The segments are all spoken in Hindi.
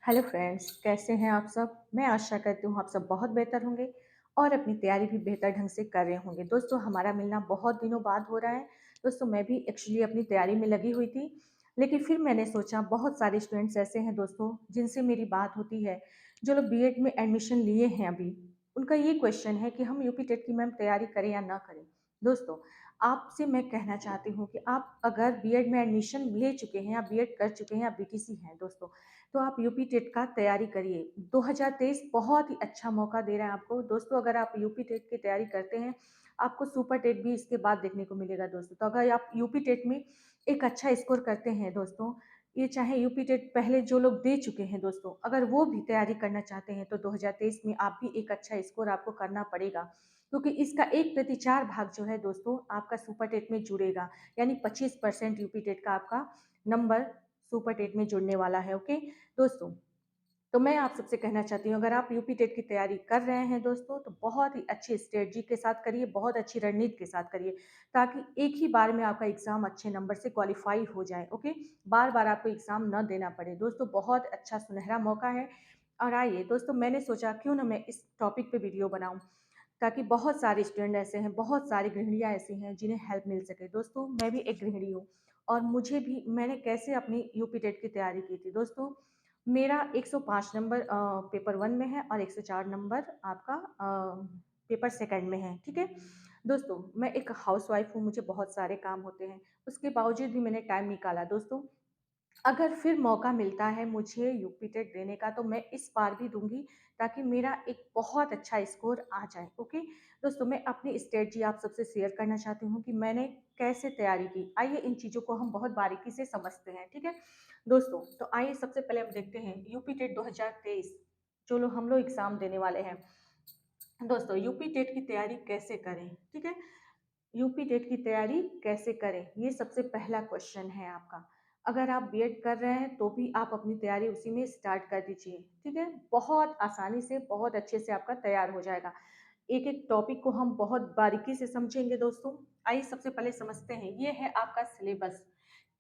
हेलो फ्रेंड्स, कैसे हैं आप सब? मैं आशा करती हूँ आप सब बहुत बेहतर होंगे और अपनी तैयारी भी बेहतर ढंग से कर रहे होंगे। दोस्तों, हमारा मिलना बहुत दिनों बाद हो रहा है। दोस्तों, मैं भी एक्चुअली अपनी तैयारी में लगी हुई थी, लेकिन फिर मैंने सोचा बहुत सारे स्टूडेंट्स ऐसे हैं दोस्तों जिनसे मेरी बात होती है, जो लोग बीएड में एडमिशन लिए हैं अभी। उनका ये क्वेश्चन है कि हम यूपी टेट की मैम तैयारी करें या ना करें। दोस्तों, आपसे मैं कहना चाहती हूँ कि आप अगर बीएड में एडमिशन ले चुके हैं या बीएड कर चुके हैं या बीटीसी हैं दोस्तों, तो आप यूपी टेट का तैयारी करिए। 2023 बहुत ही अच्छा मौका दे रहा है आपको। दोस्तों, अगर आप यूपी टेट की तैयारी करते हैं, आपको सुपर टेट भी इसके बाद देखने को मिलेगा दोस्तों। तो अगर आप यूपी टेट में एक अच्छा स्कोर करते हैं दोस्तों, ये चाहे यूपी टेट पहले जो लोग दे चुके हैं दोस्तों, अगर वो भी तैयारी करना चाहते हैं, तो 2023 में आप भी एक अच्छा स्कोर आपको करना पड़ेगा। क्योंकि इसका 1 प्रति 4 भाग जो है दोस्तों, आपका सुपर टेट में जुड़ेगा। यानी 25% यूपी टेट का आपका नंबर सुपर टेट में जुड़ने वाला है। ओके दोस्तों, तो मैं आप सबसे कहना चाहती हूँ, अगर आप यूपी टेट की तैयारी कर रहे हैं दोस्तों, तो बहुत ही अच्छी स्ट्रेटजी के साथ करिए, बहुत अच्छी रणनीति के साथ करिए, ताकि एक ही बार में आपका एग्जाम अच्छे नंबर से क्वालिफाई हो जाए। ओके, बार बार आपको एग्जाम न देना पड़े दोस्तों। बहुत अच्छा सुनहरा मौका है। और आइए दोस्तों, मैंने सोचा क्यों ना मैं इस टॉपिक पे वीडियो बनाऊं, ताकि बहुत सारे स्टूडेंट ऐसे हैं, बहुत सारी गृहिणियाँ ऐसी हैं जिन्हें हेल्प मिल सके। दोस्तों, मैं भी एक गृहिणी हूँ और मुझे भी मैंने कैसे अपनी यूपी टेट की तैयारी की थी दोस्तों। मेरा 105 नंबर पेपर 1 में है और 104 नंबर आपका पेपर सेकंड में है। ठीक है दोस्तों, मैं एक हाउसवाइफ हूँ, मुझे बहुत सारे काम होते हैं, उसके बावजूद भी मैंने टाइम निकाला दोस्तों। अगर फिर मौका मिलता है मुझे यूपी टेट देने का, तो मैं इस बार भी दूंगी, ताकि मेरा एक बहुत अच्छा स्कोर आ जाए। ओके दोस्तों, मैं अपनी स्ट्रेटजी आप सबसे शेयर करना चाहती हूँ कि मैंने कैसे तैयारी की। आइए इन चीज़ों को हम बहुत बारीकी से समझते हैं। ठीक है दोस्तों, तो आइए सबसे पहले हम देखते हैं यूपी टेट 2023 जो लोग हम लोग एग्जाम देने वाले हैं। दोस्तों, यूपी टेट की तैयारी कैसे करें? ठीक है, यूपी टेट की तैयारी कैसे करें, ये सबसे पहला क्वेश्चन है आपका। अगर आप बीएड कर रहे हैं तो भी आप अपनी तैयारी उसी में स्टार्ट कर दीजिए। ठीक है, बहुत आसानी से बहुत अच्छे से आपका तैयार हो जाएगा। एक एक टॉपिक को हम बहुत बारीकी से समझेंगे दोस्तों। आइए सबसे पहले समझते हैं, ये है आपका सिलेबस।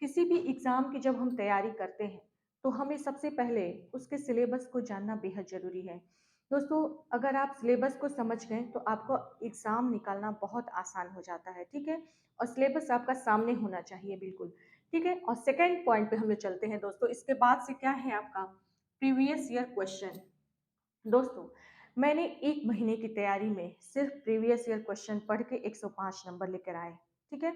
किसी भी एग्जाम की जब हम तैयारी करते हैं, तो हमें सबसे पहले उसके सिलेबस को जानना बेहद जरूरी है दोस्तों। अगर आप सिलेबस को समझ गए तो आपको एग्जाम निकालना बहुत आसान हो जाता है। ठीक है, और सिलेबस आपका सामने होना चाहिए बिल्कुल। ठीक है, और सेकंड पॉइंट पे हम लोग चलते हैं दोस्तों। इसके बाद से क्या है आपका प्रीवियस ईयर क्वेश्चन। दोस्तों, मैंने 1 महीने की तैयारी में सिर्फ प्रीवियस ईयर क्वेश्चन पढ़ के 105 नंबर लेकर आए। ठीक है,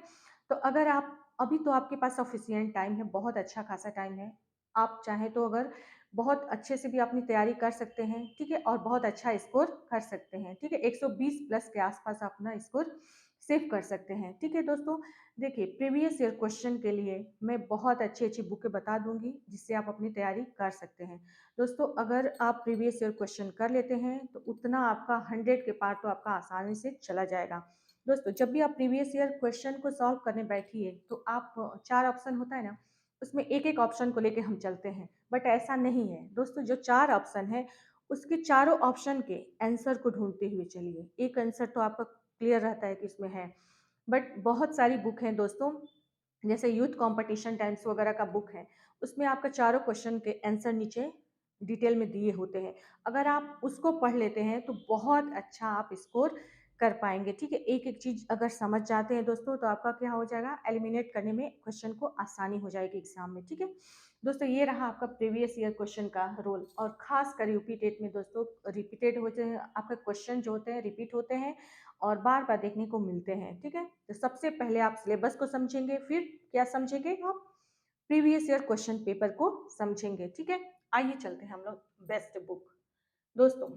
तो अगर आप अभी तो आपके पास सफिशिएंट टाइम है, बहुत अच्छा खासा टाइम है। आप चाहें तो अगर बहुत अच्छे से भी अपनी तैयारी कर सकते हैं। ठीक है, और बहुत अच्छा स्कोर कर सकते हैं। ठीक है, 120 प्लस के आसपास अपना स्कोर सेव कर सकते हैं। ठीक है दोस्तों, देखिए प्रीवियस ईयर क्वेश्चन के लिए मैं बहुत अच्छी अच्छी बुकें बता दूंगी, जिससे आप अपनी तैयारी कर सकते हैं। दोस्तों, अगर आप प्रीवियस ईयर क्वेश्चन कर लेते हैं, तो उतना आपका 100 के पार तो आपका आसानी से चला जाएगा। दोस्तों, जब भी आप प्रीवियस ईयर क्वेश्चन को सॉल्व करने बैठिए, तो आप 4 ऑप्शन होता है ना, उसमें एक एक ऑप्शन को लेके हम चलते हैं। बट ऐसा नहीं है दोस्तों, जो 4 ऑप्शन है उसके चारों ऑप्शन के आंसर को ढूंढते हुए चलिए। एक आंसर तो आपका क्लियर रहता है कि इसमें है, बट बहुत सारी बुक हैं दोस्तों, जैसे यूथ कंपटीशन टाइम्स वगैरह का बुक है, उसमें आपका चारों क्वेश्चन के आंसर नीचे डिटेल में दिए होते हैं। अगर आप उसको पढ़ लेते हैं तो बहुत अच्छा आप स्कोर कर पाएंगे। ठीक है, एक एक चीज अगर समझ जाते हैं दोस्तों, तो आपका क्या हो जाएगा, एलिमिनेट करने में क्वेश्चन को आसानी हो जाएगी एग्जाम में। ठीक है दोस्तों, ये रहा आपका प्रीवियस ईयर क्वेश्चन का रोल। और खास कर यूपी टेट में दोस्तों रिपीटेड होते हैं, आपके क्वेश्चन जो होते हैं रिपीट होते हैं और बार बार देखने को मिलते हैं। ठीक है, तो सबसे पहले आप सिलेबस को समझेंगे, फिर क्या समझेंगे आप, प्रीवियस ईयर क्वेश्चन पेपर को समझेंगे। ठीक है, आइए चलते हैं हम लोग बेस्ट बुक। दोस्तों,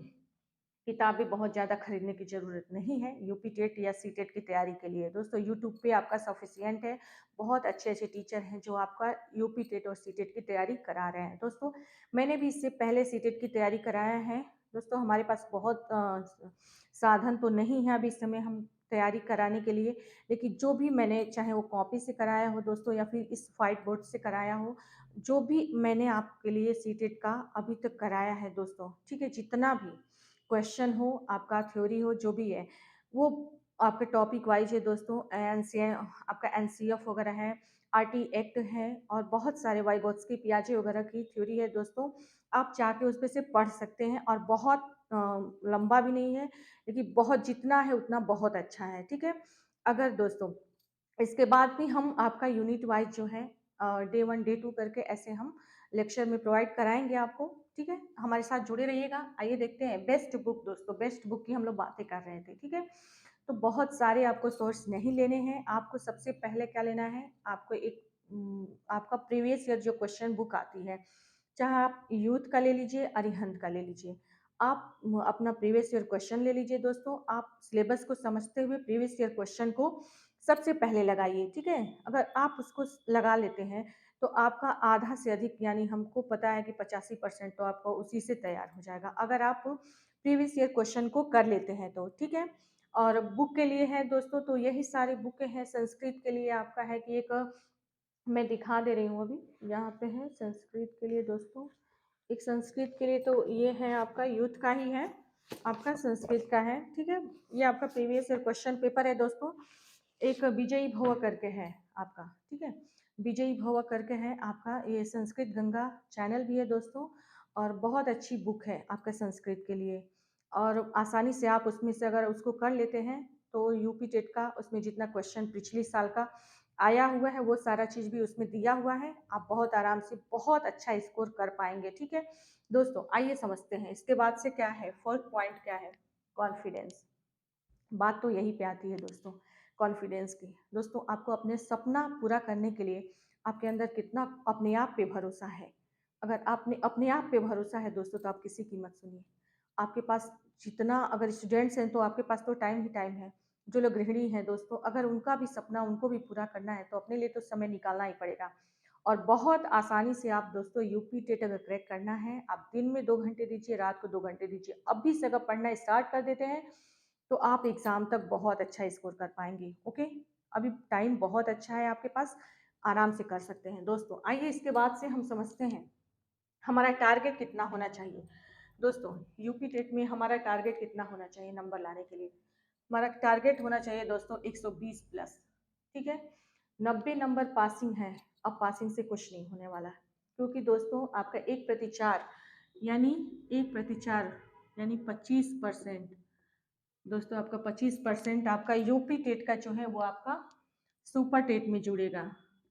किताबें बहुत ज़्यादा खरीदने की ज़रूरत नहीं है यूपी टेट या सी टेट की तैयारी के लिए। दोस्तों, यूट्यूब पे आपका सफिशियंट है, बहुत अच्छे अच्छे टीचर हैं जो आपका यूपी टेट और सी टेट की तैयारी करा रहे हैं। दोस्तों, मैंने भी इससे पहले सी टेट की तैयारी कराया है। दोस्तों, हमारे पास बहुत साधन तो नहीं है अभी इस समय हम तैयारी कराने के लिए, लेकिन जो भी मैंने, चाहे वो कॉपी से कराया हो दोस्तों या फिर इस फाइट बोर्ड से कराया हो, जो भी मैंने आपके लिए सी टेट का अभी तक कराया है दोस्तों, ठीक है, जितना भी क्वेश्चन हो, आपका थ्योरी हो, जो भी है, वो आपके टॉपिक वाइज है दोस्तों। एन सी आपका एनसीएफ वगैरह है, आरटी एक्ट है और बहुत सारे वाइगोत्स्की, पियाजे वगैरह की थ्योरी है दोस्तों। आप चाह के उसमें से पढ़ सकते हैं और बहुत लंबा भी नहीं है, लेकिन बहुत जितना है उतना बहुत अच्छा है, ठीक है? अगर दोस्तों इसके बाद भी हम आपका यूनिट वाइज़ जो है डे 1, डे 2 करके ऐसे हम लेक्चर में प्रोवाइड कराएँगे आपको, ठीक है? हमारे साथ जुड़े रहिएगा। आइए देखते हैं बेस्ट बुक दोस्तों, बेस्ट बुक की हम लोग बातें कर रहे थे, ठीक है? तो बहुत सारे आपको सोर्स नहीं लेने हैं, आपको सबसे पहले क्या लेना है, आपको एक आपका प्रीवियस ईयर जो क्वेश्चन बुक आती है, चाहे आप यूथ का ले लीजिए, अरिहंत का ले लीजिए। आप अपना प्रीवियस ईयर क्वेश्चन ले लीजिए दोस्तों, आप सिलेबस को समझते हुए प्रीवियस ईयर क्वेश्चन को सबसे पहले लगाइए, ठीक है? अगर आप उसको लगा लेते हैं, तो आपका आधा से अधिक यानी हमको पता है कि 85% तो आपका उसी से तैयार हो जाएगा, अगर आप प्रीवियस ईयर क्वेश्चन को कर लेते हैं तो, ठीक है? और बुक के लिए है दोस्तों, तो यही सारी बुकें हैं। संस्कृत के लिए आपका है कि एक मैं दिखा दे रही हूँ अभी, यहाँ पे है संस्कृत के लिए दोस्तों। एक संस्कृत के लिए तो ये है आपका यूथ का ही है, आपका संस्कृत का है, ठीक है? ये आपका प्रीवियस ईयर क्वेश्चन पेपर है दोस्तों। एक विजयी भव करके है आपका, ठीक है? विजयी भव करके है आपका, ये संस्कृत गंगा चैनल भी है दोस्तों और बहुत अच्छी बुक है आपका संस्कृत के लिए। और आसानी से आप उसमें से अगर उसको कर लेते हैं, तो यूपी टेट का उसमें जितना क्वेश्चन पिछले साल का आया हुआ है, वो सारा चीज़ भी उसमें दिया हुआ है। आप बहुत आराम से बहुत अच्छा स्कोर कर पाएँगे, ठीक है? दोस्तों आइए समझते हैं इसके बाद से क्या है, फोर्थ पॉइंट क्या है? कॉन्फिडेंस। बात तो यहीं पे आती है दोस्तों, कॉन्फिडेंस की। दोस्तों आपको अपने सपना पूरा करने के लिए आपके अंदर कितना अपने आप पे भरोसा है। अगर आपने अपने आप पे भरोसा है दोस्तों, तो आप किसी की मत सुनिए। आपके पास जितना, अगर स्टूडेंट्स हैं तो आपके पास तो टाइम ही टाइम है। जो लोग गृहिणी हैं दोस्तों, अगर उनका भी सपना उनको भी पूरा करना है, तो अपने लिए तो समय निकालना ही पड़ेगा। और बहुत आसानी से आप दोस्तों यूपी टेट अगर क्रैक करना है, आप दिन में 2 घंटे दीजिए, रात को 2 घंटे दीजिए। अभी से अगर पढ़ना स्टार्ट कर देते हैं, तो आप एग्ज़ाम तक बहुत अच्छा स्कोर कर पाएँगे, ओके? अभी टाइम बहुत अच्छा है आपके पास, आराम से कर सकते हैं। दोस्तों आइए इसके बाद से हम समझते हैं, हमारा टारगेट कितना होना चाहिए। दोस्तों यूपी टेट में हमारा टारगेट कितना होना चाहिए नंबर लाने के लिए? हमारा टारगेट होना चाहिए दोस्तों 120 प्लस, ठीक है? 90 नंबर पासिंग है, अब पासिंग से कुछ नहीं होने वाला है। क्योंकि दोस्तों आपका 1 प्रति 4 यानी 1 प्रति 4 यानी 25%। दोस्तों आपका 25% आपका यूपी टेट का जो है वो आपका सुपर टेट में जुड़ेगा,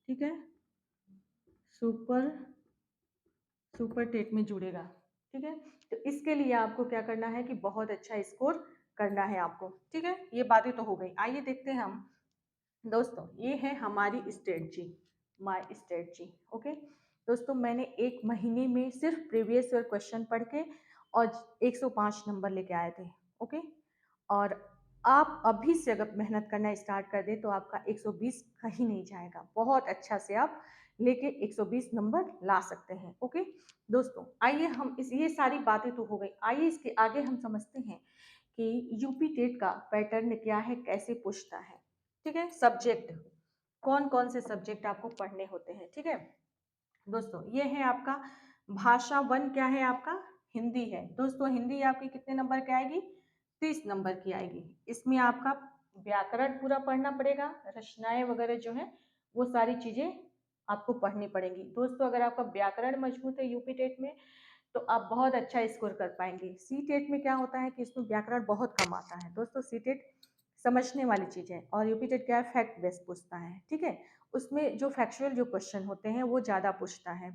ठीक है? सुपर सुपर टेट में जुड़ेगा, ठीक है? तो इसके लिए आपको क्या करना है कि बहुत अच्छा स्कोर करना है आपको, ठीक है? ये बातें तो हो गई। आइए देखते हैं हम दोस्तों, ये है हमारी स्ट्रेटजी, माय स्ट्रेटजी, ओके? दोस्तों मैंने 1 महीने में सिर्फ प्रीवियस ईयर क्वेश्चन पढ़ के और 105 नंबर लेके आए थे, ओके? और आप अभी से अगर मेहनत करना स्टार्ट कर दें, तो आपका 120 कहीं नहीं जाएगा। बहुत अच्छा से आप लेके 120 नंबर ला सकते हैं, ओके? दोस्तों आइए हम इस, ये सारी बातें तो हो गई, आइए इसके आगे हम समझते हैं कि यूपी टेट का पैटर्न क्या है, कैसे पूछता है, ठीक है? सब्जेक्ट, कौन-कौन से सब्जेक्ट आपको पढ़ने होते हैं, ठीक है? दोस्तों ये है आपका भाषा 1, क्या है आपका? हिंदी है। दोस्तों हिंदी आपकी कितने नंबर की आएगी? 30 नंबर की आएगी। इसमें आपका व्याकरण पूरा पढ़ना पड़ेगा, रचनाएँ वगैरह जो हैं, वो सारी चीज़ें आपको पढ़नी पड़ेंगी। दोस्तों अगर आपका व्याकरण मजबूत है यूपी टेट में, तो आप बहुत अच्छा स्कोर कर पाएँगे। सी-टेट में क्या होता है कि इसमें व्याकरण बहुत कम आता है। दोस्तों सी-टेट समझने वाली चीज़ है और यूपी टेट क्या है, फैक्ट बेस्ड पूछता है, ठीक है? उसमें जो फैक्चुअल जो क्वेश्चन होते हैं वो ज़्यादा पूछता है।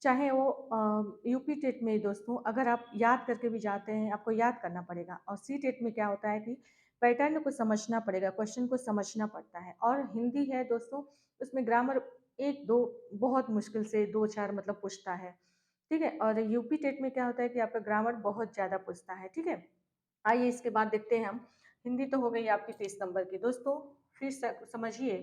चाहे वो यूपी टेट में दोस्तों अगर आप याद करके भी जाते हैं, आपको याद करना पड़ेगा, और सी-टेट में क्या होता है कि पैटर्न को समझना पड़ेगा, क्वेश्चन को समझना पड़ता है। और हिंदी है दोस्तों, उसमें ग्रामर 1-2 बहुत मुश्किल से 2-4 मतलब पूछता है। ठीक है? और यूपी टेट में क्या होता है कि आपका ग्रामर बहुत ज़्यादा पूछता है, ठीक है? आइए इसके बाद देखते हैं हम, हिंदी तो हो गई आपकी 30 नंबर की। दोस्तों फिर समझिए,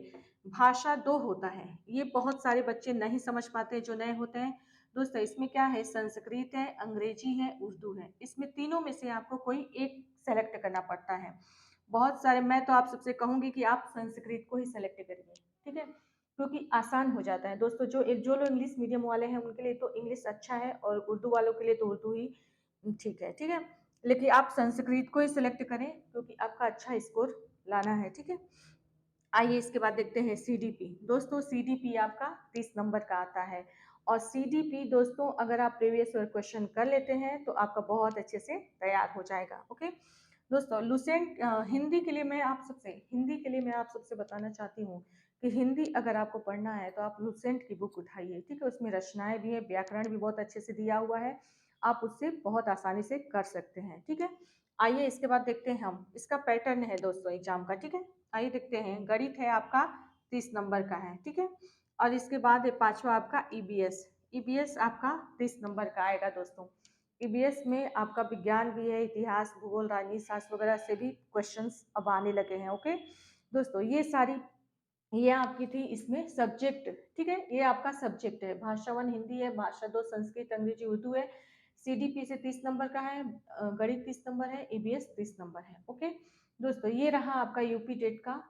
भाषा 2 होता है, ये बहुत सारे बच्चे नहीं समझ पाते जो नए होते हैं। दोस्तों इसमें क्या है, संस्कृत है, अंग्रेजी है, उर्दू है, इसमें तीनों में से आपको कोई एक सेलेक्ट करना पड़ता है। बहुत सारे, मैं तो आप सबसे कहूँगी कि आप संस्कृत को ही सेलेक्ट करिए, ठीक है? क्योंकि आसान हो जाता है। दोस्तों जो लोग इंग्लिश मीडियम वाले हैं उनके लिए तो इंग्लिश अच्छा है, और उर्दू वालों के लिए तो उर्दू ही ठीक है, ठीक है? लेकिन आप संस्कृत को ही सिलेक्ट करें, क्योंकि आपका अच्छा स्कोर लाना है, ठीक है? आइए इसके बाद देखते हैं सीडीपी। दोस्तों सीडीपी आपका 30 नंबर का आता है और सीडीपी दोस्तों अगर आप प्रीवियस ईयर क्वेश्चन कर लेते हैं तो आपका बहुत अच्छे से तैयार हो जाएगा। ओके दोस्तों, लुसेंट हिंदी के लिए मैं आप सबसे बताना चाहती हूँ कि हिंदी अगर आपको पढ़ना है तो आप लुसेंट की बुक उठाइए, ठीक है। उसमें रचनाएं भी है, व्याकरण भी बहुत अच्छे से दिया हुआ है, आप उससे बहुत आसानी से कर सकते हैं, ठीक है। आइए इसके बाद देखते हैं हम इसका पैटर्न है दोस्तों एग्जाम का, ठीक है। आइए देखते हैं, गणित है आपका 30 नंबर का है, ठीक है। और इसके बाद है पांचवा आपका ईबीएस। ईबीएस आपका 30 नंबर का आएगा दोस्तों। ईबीएस में आपका विज्ञान भी है, इतिहास, भूगोल, राजनीति शास्त्र वगैरह से भी क्वेश्चंस अब आने लगे हैं। ओके दोस्तों, ये आपकी थी इसमें सब्जेक्ट, ठीक है। ये आपका सब्जेक्ट है, भाषा वन हिंदी है, भाषा दो संस्कृत अंग्रेजी उर्दू है। सीडीपी से 30 नंबर का है, गणित 30 नंबर है, ईबीएस 30 नंबर है। ओके दोस्तों, ये रहा आपका यूपी टेट का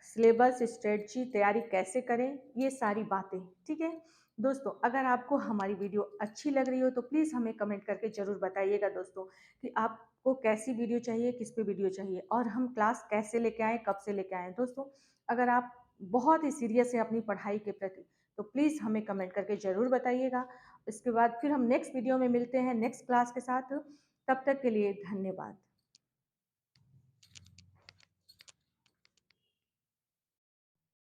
सिलेबस, स्ट्रेटजी, तैयारी कैसे करें, ये सारी बातें, ठीक है। दोस्तों अगर आपको हमारी वीडियो अच्छी लग रही हो तो प्लीज़ हमें कमेंट करके ज़रूर बताइएगा दोस्तों कि आपको कैसी वीडियो चाहिए, किस पे वीडियो चाहिए और हम क्लास कैसे लेके आएँ, कब से लेके आएँ। दोस्तों अगर आप बहुत ही सीरियस हैं अपनी पढ़ाई के प्रति तो प्लीज़ हमें कमेंट करके ज़रूर बताइएगा। इसके बाद फिर हम नेक्स्ट वीडियो में मिलते हैं नेक्स्ट क्लास के साथ। तब तक के लिए धन्यवाद।